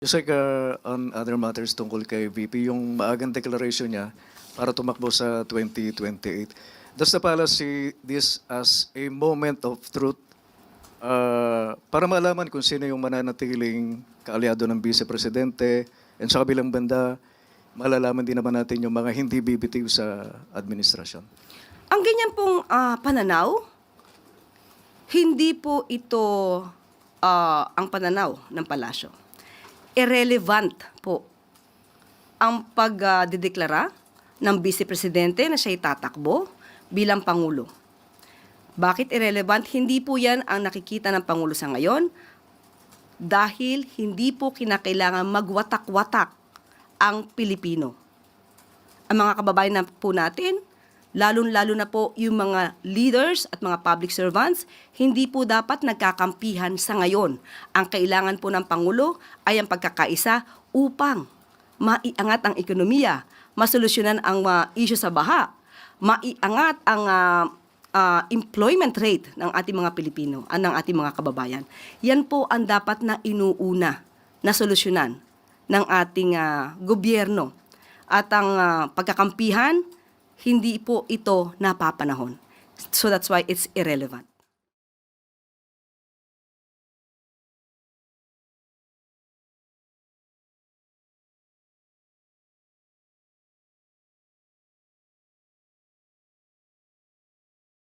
Just like on other matters tungkol kay VP, yung maagang declaration niya para tumakbo sa 2028. Does the palace see this as a moment of truth para malaman kung sino yung mananatiling kaalyado ng Vice Presidente, and sa kabilang banda, malalaman din naman natin yung mga hindi bibitiw sa administrasyon? Ang ganyan pong pananaw, hindi po ito ang pananaw ng palasyo. Irrelevant po ang pagdideklara ng Vice Presidente na siya'y tatakbo bilang Pangulo. Bakit irrelevant? Hindi po yan ang nakikita ng Pangulo sa ngayon dahil hindi po kinakailangan magwatak-watak ang Pilipino. Ang mga kababayan na po natin, lalo na po yung mga leaders at mga public servants, hindi po dapat nagkakampihan sa ngayon. Ang kailangan po ng Pangulo ay ang pagkakaisa upang maiangat ang ekonomiya, masolusyonan ang issue sa baha, maiangat ang employment rate ng ating mga Pilipino, ng ating mga kababayan. Yan po ang dapat na inuuna na solusyonan ng ating gobyerno. At ang pagkakampihan, hindi po ito napapanahon. So that's why it's irrelevant.